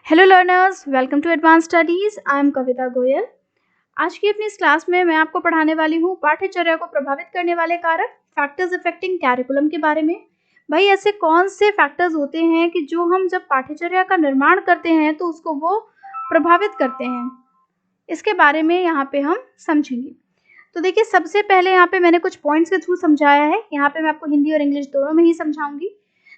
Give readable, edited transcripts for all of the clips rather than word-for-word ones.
Hello learners, welcome to advance studies. I am Kavita Goyal. आज की अपनी इस क्लास में मैं आपको पढ़ाने वाली हूँ पाठ्यचर्या को प्रभावित करने वाले कारक, फैक्टर्स अफेक्टिंग कैरिकुलम के बारे में। भाई ऐसे कौन से फैक्टर्स होते हैं कि जो हम जब पाठ्यचर्या का निर्माण करते हैं तो उसको वो प्रभावित करते हैं, इसके बारे में यहाँ पे हम समझेंगे। तो देखिए, सबसे पहले यहाँ पे मैंने कुछ पॉइंट्स के थ्रू समझाया है, यहाँ पे मैं आपको हिंदी और इंग्लिश दोनों में ही समझाऊंगी।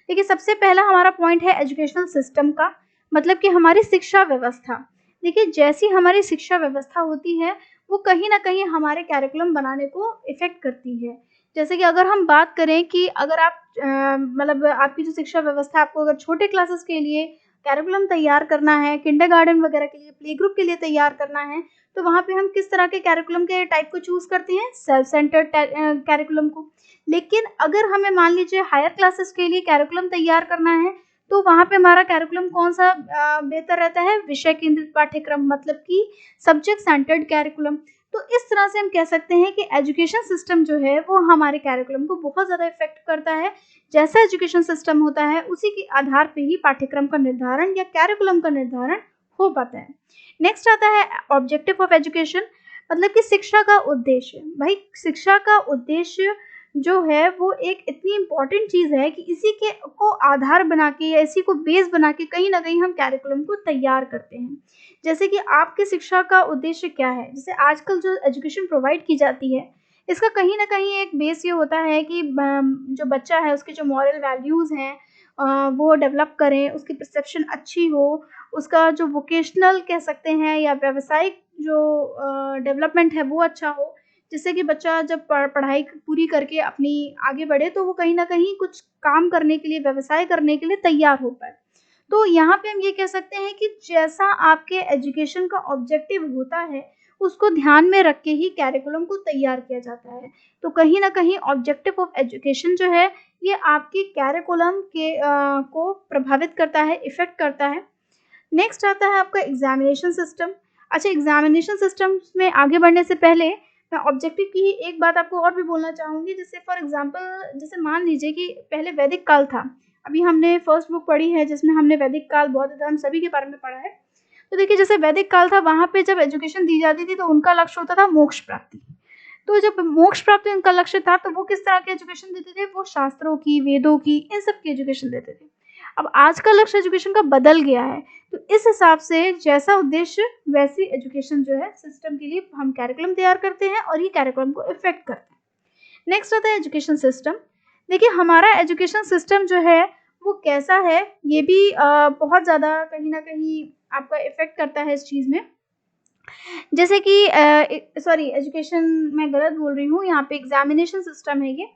देखिए, सबसे पहला हमारा पॉइंट है एजुकेशनल सिस्टम का, मतलब कि हमारी शिक्षा व्यवस्था। देखिए, जैसी हमारी शिक्षा व्यवस्था होती है वो कहीं ना कहीं हमारे कैरिकुलम बनाने को इफेक्ट करती है। जैसे कि अगर हम बात करें कि अगर आप मतलब आपकी जो शिक्षा व्यवस्था, आपको अगर छोटे क्लासेस के लिए कैरिकुलम तैयार करना है, किंडरगार्टन वगैरह के लिए, प्ले ग्रुप के लिए तैयार करना है, तो वहाँ पे हम किस तरह के कैरिकुलम के टाइप को चूज करते हैं? सेल्फ सेंटर्ड कैरिकुलम को। लेकिन अगर हमें मान लीजिए हायर क्लासेस के लिए कैरिकुलम तैयार करना है, तो वहाँ पे हमारा कैरिकुलम कौन सा बेहतर रहता है? विषय केंद्रित पाठ्यक्रम, मतलब कि सब्जेक्ट सेंटर्ड कैरिकुलम। तो इस तरह से हम कह सकते हैं कि एजुकेशन सिस्टम जो है वो हमारे कैरिकुलम को बहुत ज़्यादा इफेक्ट करता है। जैसा एजुकेशन सिस्टम होता है उसी के आधार पे ही पाठ्यक्रम का निर्धारण या कैरिकुलम का निर्धारण हो पाता है। नेक्स्ट आता है ऑब्जेक्टिव ऑफ एजुकेशन, मतलब कि शिक्षा का उद्देश्य। भाई शिक्षा का उद्देश्य जो है वो एक इतनी इम्पॉर्टेंट चीज़ है कि इसी के को आधार बना के या इसी को बेस बना के कहीं ना कहीं हम कैरिकुलम को तैयार करते हैं। जैसे कि आपकी शिक्षा का उद्देश्य क्या है, जैसे आजकल जो एजुकेशन प्रोवाइड की जाती है इसका कहीं ना कहीं एक बेस ये होता है कि जो बच्चा है उसके जो मॉरल वैल्यूज़ हैं वो डेवलप करें, उसकी परसेप्शन अच्छी हो, उसका जो वोकेशनल कह सकते हैं या व्यावसायिक जो डेवलपमेंट है वो अच्छा हो, जिससे कि बच्चा जब पढ़ाई पूरी करके अपनी आगे बढ़े तो वो कहीं ना कहीं कुछ काम करने के लिए, व्यवसाय करने के लिए तैयार हो पाए। तो यहाँ पे हम ये कह सकते हैं कि जैसा आपके एजुकेशन का ऑब्जेक्टिव होता है उसको ध्यान में रख के ही कैरिकुलम को तैयार किया जाता है। तो कहीं ना कहीं ऑब्जेक्टिव ऑफ एजुकेशन जो है ये आपकी कैरिकुलम के को प्रभावित करता है, इफेक्ट करता है। नेक्स्ट आता है आपका एग्जामिनेशन सिस्टम। अच्छा, एग्जामिनेशन सिस्टम में आगे बढ़ने से पहले मैं ऑब्जेक्टिव की ही एक बात आपको और भी बोलना चाहूँगी। जैसे फॉर एग्जांपल, जैसे मान लीजिए कि पहले वैदिक काल था। अभी हमने फर्स्ट बुक पढ़ी है जिसमें हमने वैदिक काल, बौद्ध धर्म सभी के बारे में पढ़ा है। तो देखिए, जैसे वैदिक काल था वहाँ पे जब एजुकेशन दी जाती थी तो उनका लक्ष्य होता था मोक्ष प्राप्ति। तो जब मोक्ष प्राप्ति उनका लक्ष्य था तो वो किस तरह की एजुकेशन देते थे? वो शास्त्रों की, वेदों की, इन सब की एजुकेशन देते थे। अब आज का लक्ष्य एजुकेशन का बदल गया है, तो इस हिसाब से जैसा उद्देश्य वैसी एजुकेशन जो है सिस्टम के लिए हम कैरिकुलम तैयार करते हैं और ये कैरिकुलम को इफेक्ट करते हैं। नेक्स्ट आता है एजुकेशन सिस्टम। देखिए, हमारा एजुकेशन सिस्टम जो है वो कैसा है ये भी बहुत ज़्यादा कहीं ना कहीं आपका इफेक्ट करता है इस चीज़ में। जैसे कि सॉरी, एजुकेशन मैं गलत बोल रही हूँ, यहाँ पे एग्जामिनेशन सिस्टम है ये।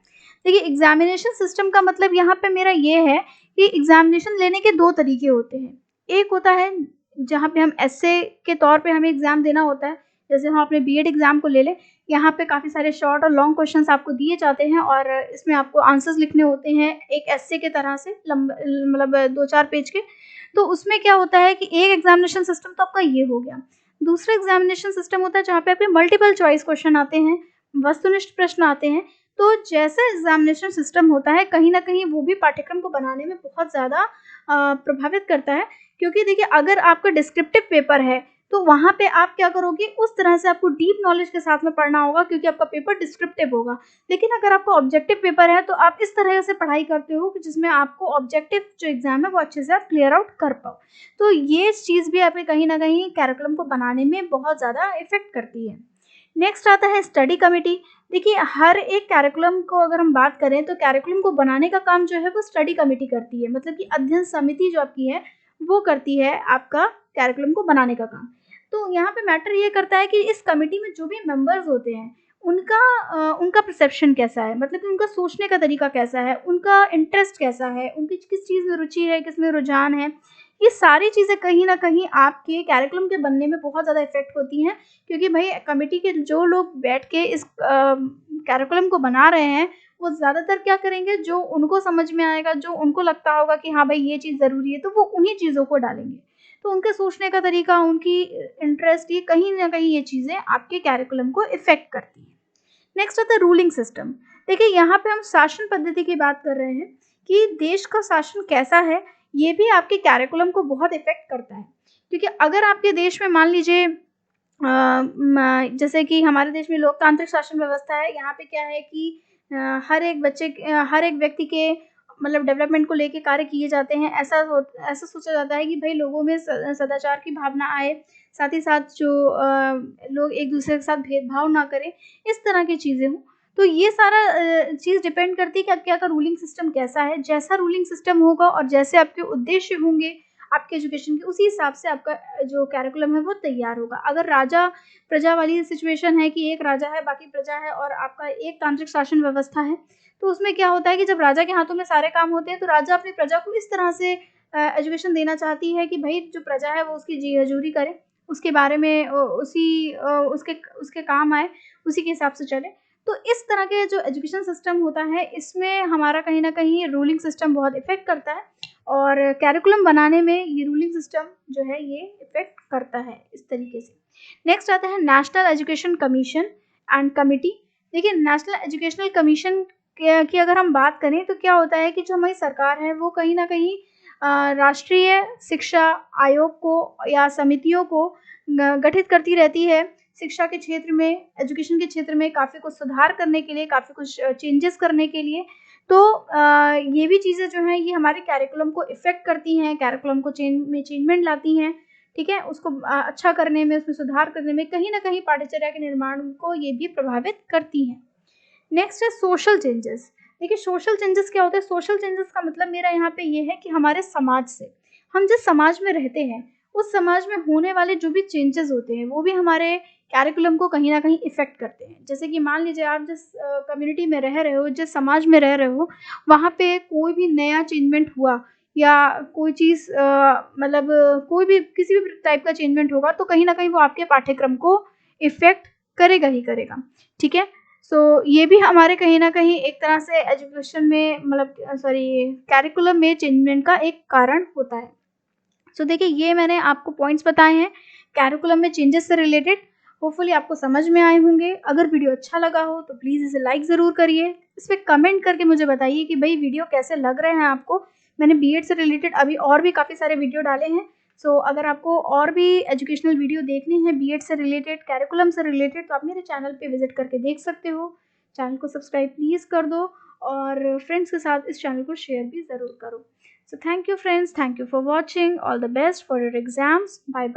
देखिए, एग्जामिनेशन सिस्टम का मतलब यहाँ पे मेरा ये है कि एग्जामिनेशन लेने के दो तरीके होते हैं। एक होता है जहाँ पे हम एस्से के तौर पे हमें एग्ज़ाम देना होता है। जैसे हम अपने बीएड एग्ज़ाम को ले लें, यहाँ पे काफ़ी सारे शॉर्ट और लॉन्ग क्वेश्चंस आपको दिए जाते हैं और इसमें आपको आंसर्स लिखने होते हैं एक एस्से के तरह से, मतलब 2-4 पेज के। तो उसमें क्या होता है कि एक एग्जामिनेशन सिस्टम तो आपका ये हो गया। दूसरा एग्जामिनेशन सिस्टम होता है जहाँ पे आपके मल्टीपल चॉइस क्वेश्चन आते हैं, वस्तुनिष्ठ प्रश्न आते हैं। तो जैसा एग्जामिनेशन सिस्टम होता है कहीं ना कहीं वो भी पाठ्यक्रम को बनाने में बहुत ज़्यादा प्रभावित करता है। क्योंकि देखिए, अगर आपका डिस्क्रिप्टिव पेपर है तो वहाँ पे आप क्या करोगे, उस तरह से आपको डीप नॉलेज के साथ में पढ़ना होगा क्योंकि आपका पेपर डिस्क्रिप्टिव होगा। लेकिन अगर आपका ऑब्जेक्टिव पेपर है तो आप इस तरह से पढ़ाई करते हो कि जिसमें आपको ऑब्जेक्टिव जो एग्जाम है वो अच्छे से आप क्लियर आउट कर पाओ। तो ये चीज़ भी आपके कहीं ना कहीं कैरिकुलम को बनाने में बहुत ज़्यादा इफेक्ट करती है। नेक्स्ट आता है स्टडी कमेटी। देखिए, हर एक कैरिकुलम को अगर हम बात करें तो कैरिकुलम को बनाने का काम जो है वो स्टडी कमेटी करती है, मतलब कि अध्ययन समिति जो आपकी है वो करती है आपका कैरिकुलम को बनाने का काम। तो यहाँ पे मैटर ये करता है कि इस कमेटी में जो भी मेंबर्स होते हैं उनका परसेप्शन कैसा है, मतलब कि उनका सोचने का तरीका कैसा है, उनका इंटरेस्ट कैसा है, उनकी किस चीज़ में रुचि है, किस में रुझान है। ये सारी चीज़ें कहीं ना कहीं आपके कैरिकुलम के बनने में बहुत ज़्यादा इफेक्ट होती हैं। क्योंकि भाई कमेटी के जो लोग बैठ के इस कैरिकुलम को बना रहे हैं वो ज़्यादातर क्या करेंगे, जो उनको समझ में आएगा, जो उनको लगता होगा कि हाँ भाई ये चीज़ ज़रूरी है, तो वो उन्हीं चीज़ों को डालेंगे। तो उनके सोचने का तरीका, उनकी इंटरेस्ट, ये कहीं ना कहीं ये चीज़ें आपके कैरिकुलम को इफेक्ट करती हैं। नेक्स्ट आता है रूलिंग सिस्टम। देखिए, यहाँ पे हम शासन पद्धति की बात कर रहे हैं कि देश का शासन कैसा है, ये भी आपके कैरिकुलम को बहुत इफेक्ट करता है। क्योंकि अगर आपके देश में मान लीजिए जैसे कि हमारे देश में लोकतांत्रिक शासन व्यवस्था है, यहाँ पे क्या है कि हर एक व्यक्ति के मतलब डेवलपमेंट को लेके कार्य किए जाते हैं। ऐसा सोचा जाता है कि भाई लोगों में सदाचार की भावना आए, साथ ही साथ जो लोग एक दूसरे के साथ भेदभाव ना करें, इस तरह की चीज़ें हों। तो ये सारा चीज़ डिपेंड करती है कि आपके यहाँ का रूलिंग सिस्टम कैसा है। जैसा रूलिंग सिस्टम होगा और जैसे आपके उद्देश्य होंगे आपके एजुकेशन के, उसी हिसाब से आपका जो कैरिकुलम है वो तैयार होगा। अगर राजा प्रजा वाली सिचुएशन है कि एक राजा है बाकी प्रजा है और आपका एक तांत्रिक शासन व्यवस्था है, तो उसमें क्या होता है कि जब राजा के हाथों में सारे काम होते हैं तो राजा अपनी प्रजा को इस तरह से एजुकेशन देना चाहती है कि भाई जो प्रजा है वो उसकी जी हजूरी करे, उसके बारे में उसके काम आए, उसी के हिसाब से चले। तो इस तरह के जो एजुकेशन सिस्टम होता है इसमें हमारा कहीं न कहीं रूलिंग सिस्टम बहुत इफ़ेक्ट करता है और कैरिकुलम बनाने में ये रूलिंग सिस्टम जो है ये इफ़ेक्ट करता है इस तरीके से। नेक्स्ट आता है national education commission and committee. देखिए नेशनल एजुकेशनल कमीशन की अगर हम बात करें तो क्या होता है कि जो हमारी सरकार है वो कहीं न कहीं राष्ट्रीय शिक्षा आयोग को या समितियों को गठित करती रहती है। शिक्षा के क्षेत्र में, एजुकेशन के क्षेत्र में काफ़ी कुछ सुधार करने के लिए, काफ़ी कुछ चेंजेस करने के लिए। तो ये भी चीज़ें जो हैं ये हमारे कैरिकुलम को इफ़ेक्ट करती हैं, कैरिकुलम को चेंजमेंट लाती हैं, ठीक है? उसको अच्छा करने में, उसमें सुधार करने में, कहीं न कहीं पाठ्यचर्या के निर्माण को ये भी प्रभावित करती हैं। नेक्स्ट है सोशल चेंजेस। देखिए सोशल चेंजेस क्या होता है? सोशल चेंजेस का मतलब मेरा यहाँ पे ये है कि हमारे समाज से, हम जिस समाज में रहते हैं, उस समाज में होने वाले जो भी चेंजेस होते हैं, वो भी हमारे कैरिकुलम को कहीं न कहीं इफ़ेक्ट करते हैं। जैसे कि मान लीजिए आप जिस कम्युनिटी में रह रहे हो, जिस समाज में रह रहे हो, वहाँ पे कोई भी नया चेंजमेंट हुआ या कोई चीज़ मतलब कोई भी किसी भी टाइप का चेंजमेंट होगा, तो कहीं न कहीं वो आपके पाठ्यक्रम को इफ़ेक्ट करेगा ही करेगा, ठीक है? सो ये भी हमारे कहीं न कहीं एक तरह से एजुकेशन में मतलब कैरिकुलम में चेंजमेंट का एक कारण होता है। सो देखिए ये मैंने आपको पॉइंट्स बताए हैं कैरिकुलम में चेंजेस से रिलेटेड। होपफुली आपको समझ में आए होंगे। अगर वीडियो अच्छा लगा हो तो प्लीज़ इसे लाइक ज़रूर करिए। इस पे कमेंट करके मुझे बताइए कि भई वीडियो कैसे लग रहे हैं आपको। मैंने बीएड से रिलेटेड अभी और भी काफ़ी सारे वीडियो डाले हैं। सो अगर आपको और भी एजुकेशनल वीडियो देखने हैं बीएड से रिलेटेड, कैरिकुलम से रिलेटेड, तो आप मेरे चैनल पे विज़िट करके देख सकते हो। चैनल को सब्सक्राइब प्लीज़ कर दो और फ्रेंड्स के साथ इस चैनल को शेयर भी ज़रूर करो। So thank you friends, thank you for watching. All the best for your exams. Bye bye.